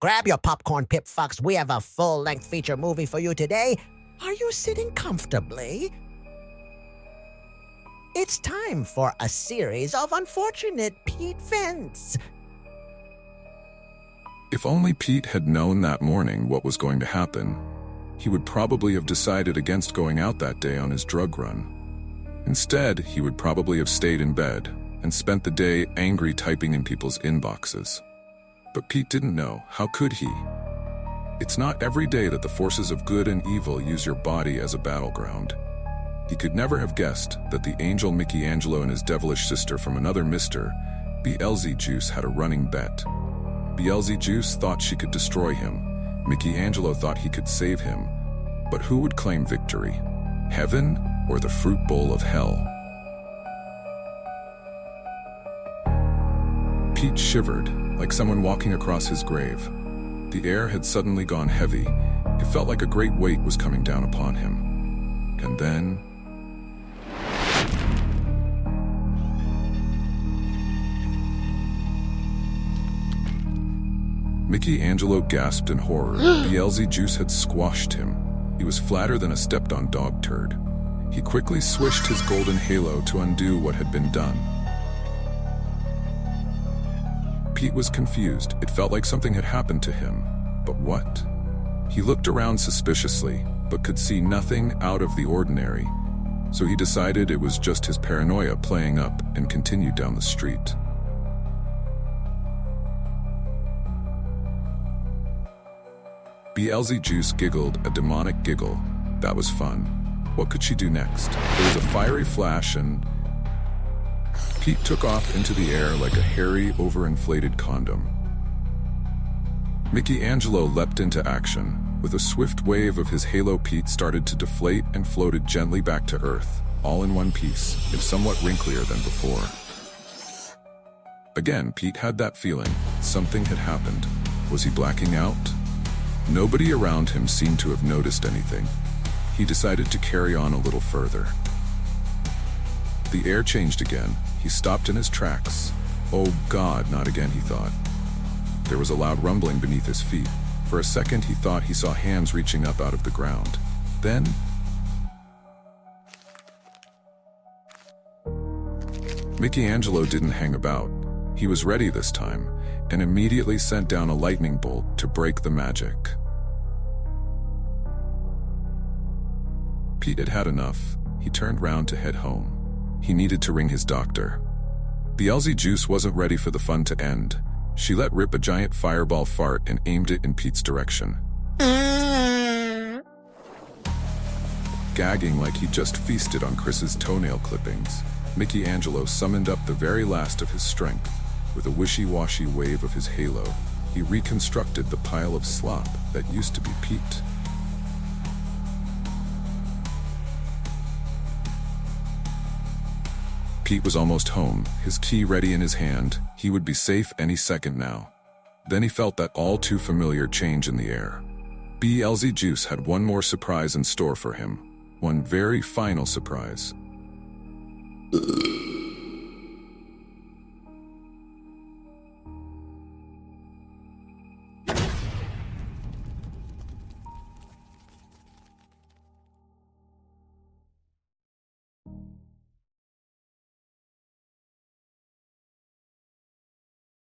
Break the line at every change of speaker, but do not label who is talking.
Grab your popcorn, Pip Fox. We have a full-length feature movie for you today. Are you sitting comfortably? It's time for a series of unfortunate Petevents.
If only Pete had known that morning what was going to happen, he would probably have decided against going out that day on his drug run. Instead, he would probably have stayed in bed and spent the day angry typing in people's inboxes. But Pete didn't know. How could he? It's not every day that the forces of good and evil use your body as a battleground. He could never have guessed that the angel Michelangelo and his devilish sister from another Mr. Beelzejuice had a running bet. Beelzejuice thought she could destroy him. Michelangelo thought he could save him. But who would claim victory? Heaven or the fruit bowl of hell? Pete shivered, like someone walking across his grave. The air had suddenly gone heavy. It felt like a great weight was coming down upon him. And then... Michelangelo gasped in horror. Beelzejuice had squashed him. He was flatter than a stepped-on dog turd. He quickly swished his golden halo to undo what had been done. Pete was confused. It felt like something had happened to him. But what? He looked around suspiciously, but could see nothing out of the ordinary. So he decided it was just his paranoia playing up and continued down the street. Beelzejuice giggled a demonic giggle. That was fun. What could she do next? There was a fiery flash and... Pete took off into the air like a hairy, overinflated condom. Michelangelo leapt into action. With a swift wave of his halo, Pete started to deflate and floated gently back to Earth, all in one piece, if somewhat wrinklier than before. Again, Pete had that feeling. Something had happened. Was he blacking out? Nobody around him seemed to have noticed anything. He decided to carry on a little further. The air changed again. He stopped in his tracks. Oh God, not again, he thought. There was a loud rumbling beneath his feet. For a second, he thought he saw hands reaching up out of the ground. Then... Michelangelo didn't hang about. He was ready this time, and immediately sent down a lightning bolt to break the magic. Pete had had enough. He turned round to head home. He needed to ring his doctor. Beelzejuice wasn't ready for the fun to end. She let rip a giant fireball fart and aimed it in Pete's direction. Gagging like he just feasted on Chris's toenail clippings, Michelangelo summoned up the very last of his strength. With a wishy-washy wave of his halo, he reconstructed the pile of slop that used to be Pete. Pete was almost home, his key ready in his hand. He would be safe any second now. Then he felt that all too familiar change in the air. Beelzejuice had one more surprise in store for him. One very final surprise.